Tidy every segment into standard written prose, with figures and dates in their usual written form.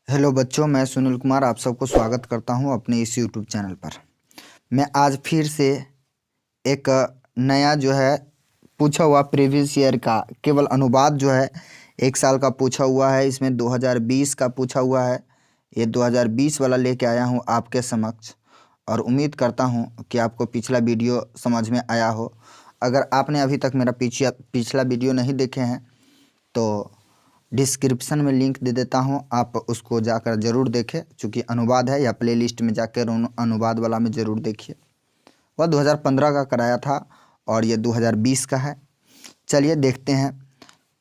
Hello बच्चों, मैं सुनील कुमार आप सबको स्वागत करता हूं अपने इस यूट्यूब चैनल पर। मैं आज फिर से एक नया जो है पूछा हुआ प्रीवियस ईयर का केवल अनुवाद जो है 1 साल का पूछा हुआ है। इसमें 2020 का पूछा हुआ है। ये 2020 वाला लेके आया हूं आपके समक्ष और उम्मीद करता हूं कि आपको पिछला वीडियो समझ में आया हो। अगर आपने अभी तक मेरा पिछला वीडियो नहीं देखे हैं तो डिस्क्रिप्शन में लिंक दे देता हूं, आप उसको जाकर ज़रूर देखें। चूँकि अनुवाद है या प्लेलिस्ट में जाकर अनुवाद वाला में ज़रूर देखिए। वह 2015 का कराया था और ये 2020 का है। चलिए देखते हैं।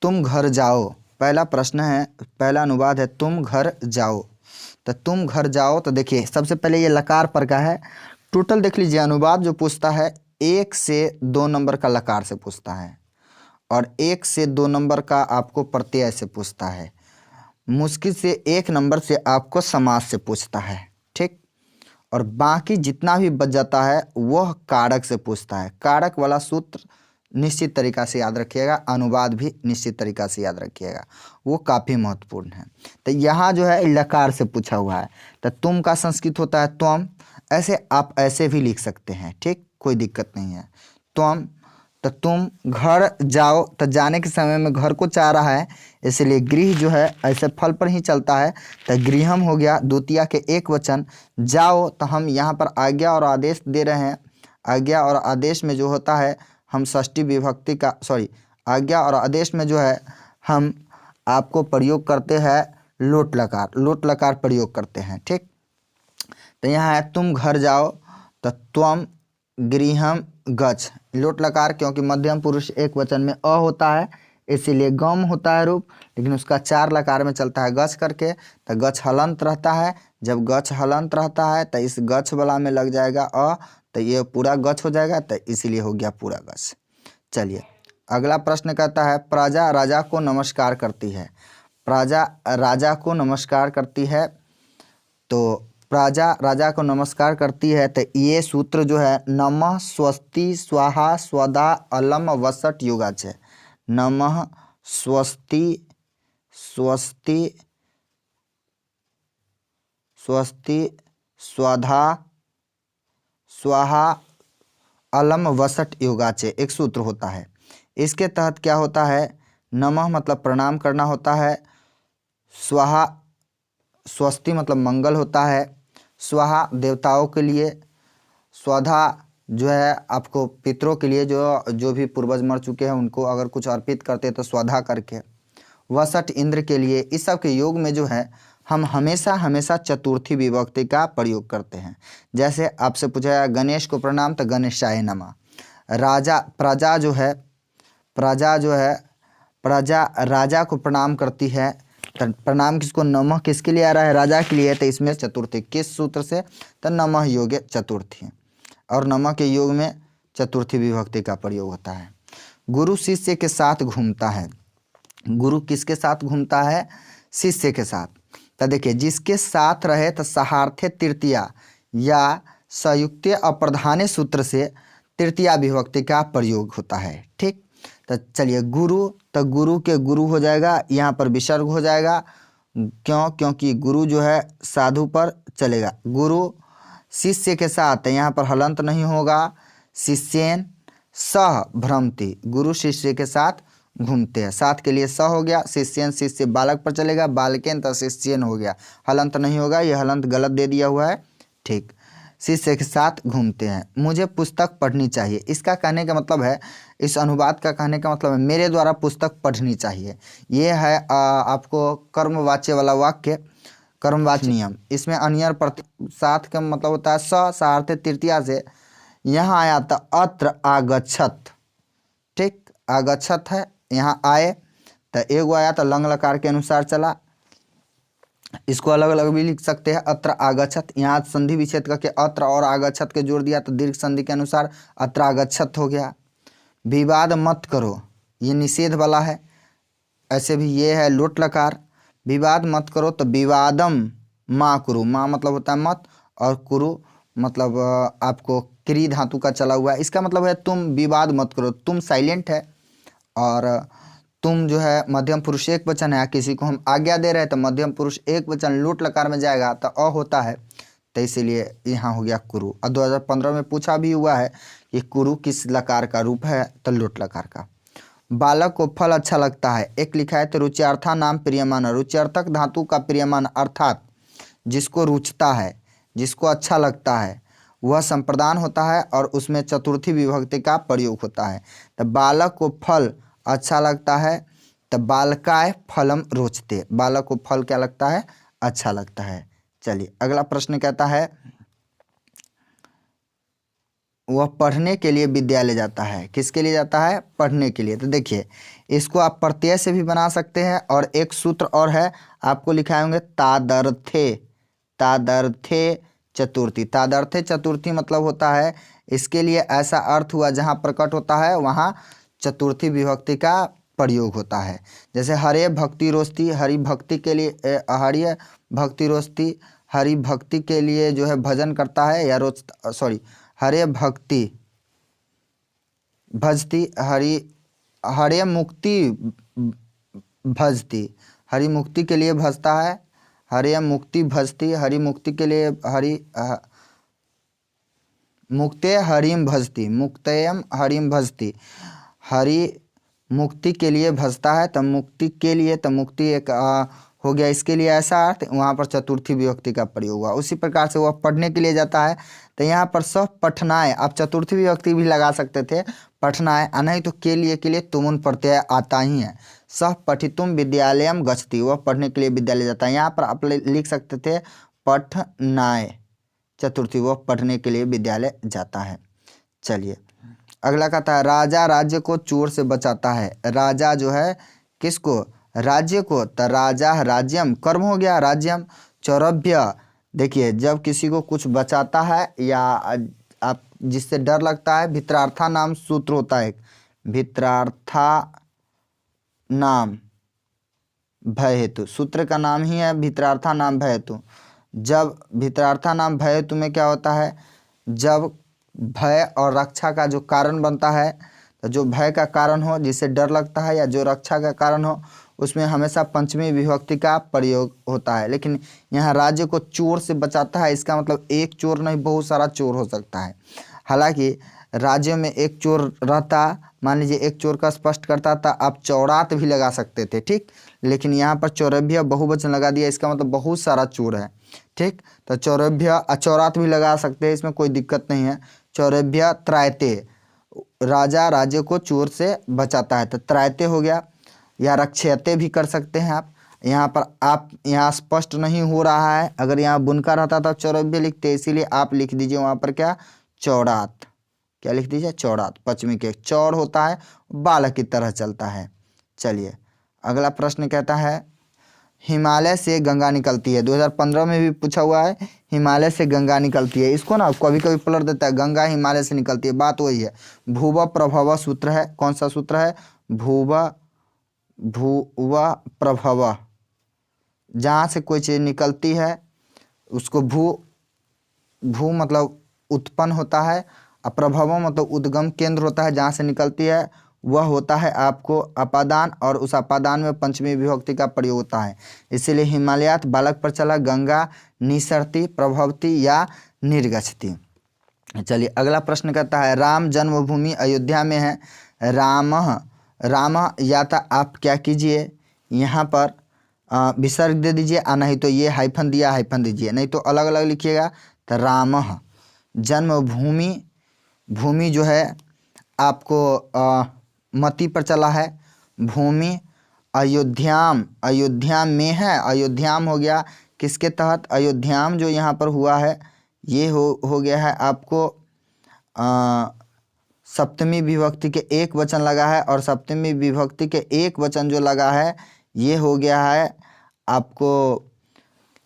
तुम घर जाओ, पहला प्रश्न है, पहला अनुवाद है तुम घर जाओ। तो तुम घर जाओ, तो देखिए सबसे पहले ये लकार पर का है। टोटल देख लीजिए, अनुवाद जो पूछता है 1 से 2 नंबर का लकार से पूछता है और 1 से 2 नंबर का आपको प्रत्यय से पूछता है। मुश्किल से 1 नंबर से आपको समास से पूछता है, ठीक। और बाकी जितना भी बच जाता है वह कारक से पूछता है। कारक वाला सूत्र निश्चित तरीक़ा से याद रखिएगा, अनुवाद भी निश्चित तरीक़ा से याद रखिएगा, वो काफ़ी महत्वपूर्ण है। तो यहाँ जो है लकार से पूछा हुआ है। तो तुम का संस्कृत होता है त्वम, ऐसे आप ऐसे भी लिख सकते हैं, ठीक, कोई दिक्कत नहीं है। त्वम, तो तुम घर जाओ, तो जाने के समय में घर को चाह रहा है, इसलिए गृह जो है ऐसे फल पर ही चलता है। तो गृहम हो गया द्वितीया के एक वचन। जाओ, तो हम यहाँ पर आज्ञा और आदेश दे रहे हैं। आज्ञा और आदेश में जो होता है हम षष्ठी विभक्ति का आज्ञा और आदेश में जो है हम आपको प्रयोग करते हैं लोट लकार प्रयोग करते हैं, ठीक। तो यहाँ है तुम घर जाओ, तो त्वम गृहम गच्छ, लोट लकार, क्योंकि मध्यम पुरुष एक वचन में अ होता है इसीलिए गम होता है रूप, लेकिन उसका 4 लकार में चलता है गच्छ करके। तो गच्छ हलंत रहता है। जब गच्छ हलंत रहता है तो इस गच्छ वाला में लग जाएगा अ, तो ये पूरा गच्छ हो जाएगा, तो इसीलिए हो गया पूरा गच्छ। चलिए अगला प्रश्न कहता है प्रजा राजा को नमस्कार करती है। प्रजा राजा को नमस्कार करती है, तो प्रजा राजा को नमस्कार करती है। तो ये सूत्र जो है नमः स्वस्ति स्वाहा स्वधा अलम वसट युगाच है। नमः स्वस्ति स्वस्ति स्वस्ति स्वधा स्वाहा अलम वसट युगाचे एक सूत्र होता है। इसके तहत क्या होता है, नमः मतलब प्रणाम करना होता है, स्वाहा स्वस्ति मतलब मंगल होता है, स्वाहा देवताओं के लिए, स्वधा जो है आपको पितरों के लिए, जो भी पूर्वज मर चुके हैं उनको अगर कुछ अर्पित करते हैं तो स्वधा करके, वसट इंद्र के लिए। इस सब के योग में जो है हम हमेशा हमेशा चतुर्थी विभक्ति का प्रयोग करते हैं। जैसे आपसे पूछा है गणेश को प्रणाम, तो गणेशाय नमः। राजा प्रजा जो है प्रजा राजा को प्रणाम करती है, तो प्रणाम किसको, नमः किसके लिए आ रहा है, राजा के लिए। तो इसमें चतुर्थी किस सूत्र से, तो नमः योगे चतुर्थी, और नमः के योग में चतुर्थी विभक्ति का प्रयोग होता है। गुरु शिष्य के साथ घूमता है। गुरु किसके साथ घूमता है, शिष्य के साथ। तो देखिए जिसके साथ रहे तो सहार्थे तृतीया या संयुक्तीय अप्रधाने सूत्र से तृतीया विभक्ति का प्रयोग होता है, ठीक। तो चलिए गुरु, तो गुरु के गुरु हो जाएगा, यहाँ पर विसर्ग हो जाएगा। क्योंकि गुरु जो है साधु पर चलेगा। गुरु शिष्य के साथ, यहाँ पर हलंत नहीं होगा। शिष्येन सह भ्रमति, गुरु शिष्य के साथ घूमते हैं, साथ के लिए स हो गया। शिष्यन शिष्य बालक पर चलेगा, बालकेन तो शिष्यन हो गया, हलंत नहीं होगा, ये हलंत गलत दे दिया हुआ है, ठीक। शिष्य के साथ घूमते हैं। मुझे पुस्तक पढ़नी चाहिए, इसका कहने का मतलब है, इस अनुवाद का कहने का मतलब है मेरे द्वारा पुस्तक पढ़नी चाहिए। ये है आपको कर्मवाच्य वाला वाक्य, कर्मवाच्य नियम। इसमें अनियर साथ का मतलब होता है सहार्थे तृतीया से। यहाँ आया था अत्र आगच्छत, ठीक, आगच्छत है, यहाँ आए, तो एगो आया तो लंग लकार के अनुसार चला। इसको अलग अलग भी लिख सकते हैं, अत्र आगच्छत। यहाँ संधि विच्छेद करके अत्र और आगच्छत के जोड़ दिया तो दीर्घ संधि के अनुसार अत्र आगच्छत हो गया। विवाद मत करो, ये निषेध वाला है। ऐसे भी ये है लोट लकार, विवाद मत करो, तो विवादम माँ कुरु, माँ मतलब होता है मत, और कुरु मतलब आपको क्री धातु का चला हुआ है। इसका मतलब है तुम विवाद मत करो, तुम साइलेंट है, और तुम जो है मध्यम पुरुष एक वचन है, किसी को हम आज्ञा दे रहे हैं तो मध्यम पुरुष एक वचन लूट लकार में जाएगा तो अ होता है, तो इसीलिए यहाँ हो गया कुरु। और 2015 में पूछा भी हुआ है कि कुरु किस लकार का रूप है, तो लूट लकार का। बालक को फल अच्छा लगता है, एक लिखा है तो रुच्यार्था नाम प्रियमान। रुच्यार्थक धातु का प्रियमान अर्थात जिसको रुचता है, जिसको अच्छा लगता है, वह संप्रदान होता है और उसमें चतुर्थी विभक्ति का प्रयोग होता है। तो बालक को फल अच्छा लगता है, तो बालकाय फलम रोचते, बालक को फल क्या लगता है, अच्छा लगता है। चलिए अगला प्रश्न कहता है वह पढ़ने के लिए विद्यालय जाता है, किसके लिए जाता है, पढ़ने के लिए। तो देखिए इसको आप प्रत्यय से भी बना सकते हैं और एक सूत्र और है, आपको लिखाए होंगे तादर्थे, तादर्थे चतुर्थी। तादर्थे चतुर्थी मतलब होता है, इसके लिए ऐसा अर्थ हुआ जहाँ प्रकट होता है वहाँ चतुर्थी विभक्ति का प्रयोग होता है। जैसे हरे भक्ति रोस्ती, हरि भक्ति के लिए हरिय भक्ति रोस्ती, हरि भक्ति के लिए जो है भजन करता है या रोचता, सॉरी हरे भक्ति भजती, हरे मुक्ति भजती, हरि मुक्ति के लिए भजता है, हरे मुक्ति भजती, हरि मुक्ति के लिए मुक्ते हरिम भजती, मुक्तयम हरिम भजती, हरि मुक्ति के लिए भजता है, तो मुक्ति के लिए, तो मुक्ति एक हो गया, इसके लिए ऐसा अर्थ, वहाँ पर चतुर्थी विभक्ति का प्रयोग हुआ। उसी प्रकार से वह पढ़ने के लिए जाता है, तो यहाँ पर सब पठनाएँ, आप चतुर्थी विभक्ति भी लगा सकते थे, पठनाएँ, नहीं तो के लिए तुमुन प्रत्यय आता ही है। सह पठितुम विद्यालयम गच्छति, वह पढ़ने के लिए विद्यालय जाता है। यहाँ पर आप लिख सकते थे पठनाय चतुर्थी, वह पढ़ने के लिए विद्यालय जाता है। चलिए अगला कहता है राजा राज्य को चोर से बचाता है। राजा जो है किसको, राज्य को, तो राजा राज्यम कर्म हो गया राज्यम। चौरभ्य, देखिए जब किसी को कुछ बचाता है या आप जिससे डर लगता है, भित्रार्था नाम सूत्र होता है, भित्रार्था नाम भय हेतु, सूत्र का नाम ही है भित्रार्था नाम भय हेतु। जब भित्रार्था नाम भय हेतु में क्या होता है, जब भय और रक्षा का जो कारण बनता है, तो जो भय का कारण हो, जिससे डर लगता है, या जो रक्षा का कारण हो, उसमें हमेशा पंचमी विभक्ति का प्रयोग होता है। लेकिन यहाँ राज्य को चोर से बचाता है, इसका मतलब एक चोर नहीं, बहुत सारा चोर हो सकता है। हालांकि राज्य में एक चोर रहता, मान लीजिए एक चोर का स्पष्ट करता था, आप चौरात भी लगा सकते थे, ठीक। लेकिन यहाँ पर चौरभ्य बहुवचन लगा दिया, इसका मतलब बहुत सारा चोर है, ठीक। तो चौरभ्य अचौरात भी लगा सकते हैं, इसमें कोई दिक्कत नहीं है। चौरभ्य त्रायते, राजा राज्य को चोर से बचाता है, तो त्रायते हो गया, या रक्षयते भी कर सकते हैं आप। यहाँ पर आप यहाँ स्पष्ट नहीं हो रहा है, अगर यहाँ बुनका रहता तो चौरभ्य लिखते, इसीलिए आप लिख दीजिए वहाँ पर क्या, चौरात, क्या लिख दीजिए, चौरात। पश्चिमी के चौर होता है, बालक की तरह चलता है। चलिए अगला प्रश्न कहता है हिमालय से गंगा निकलती है। 2015 में भी पूछा हुआ है, हिमालय से गंगा निकलती है। इसको ना कभी कभी पलट देता है, गंगा हिमालय से निकलती है, बात वही है। भूव प्रभव सूत्र है, कौन सा सूत्र है, भूव प्रभव, जहाँ से कोई चीज़ निकलती है उसको भू मतलब उत्पन्न होता है, और प्रभव मतलब उद्गम केंद्र होता है, जहाँ से निकलती है वह होता है आपको अपादान, और उस अपादान में पंचमी विभक्ति का प्रयोग होता है। इसीलिए हिमालयात बालक पर चला, गंगा निसरती, प्रभवती या निर्गछती। चलिए अगला प्रश्न कहता है राम जन्मभूमि अयोध्या में है। राम या तो आप क्या कीजिए, यहाँ पर विसर्ग दे दीजिए, और नहीं तो ये हाइफन दिया हाइफन दीजिए, नहीं तो अलग अलग लिखिएगा। तो राम जन्मभूमि, भूमि जो है आपको मति पर चला है, भूमि अयोध्याम, अयोध्या में है, अयोध्याम हो गया किसके तहत, अयोध्याम जो यहाँ पर हुआ है ये हो गया है आपको सप्तमी विभक्ति के एक वचन लगा है, और सप्तमी विभक्ति के एक वचन जो लगा है ये हो गया है आपको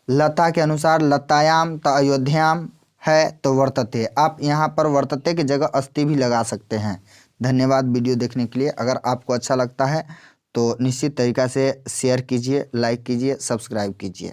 लता के अनुसार, लतायाम, तो अयोध्याम है तो वर्तते, आप यहाँ पर वर्तते की जगह अस्ति भी लगा सकते हैं। धन्यवाद वीडियो देखने के लिए। अगर आपको अच्छा लगता है तो निश्चित तरीक़ा से शेयर कीजिए, लाइक कीजिए, सब्सक्राइब कीजिए।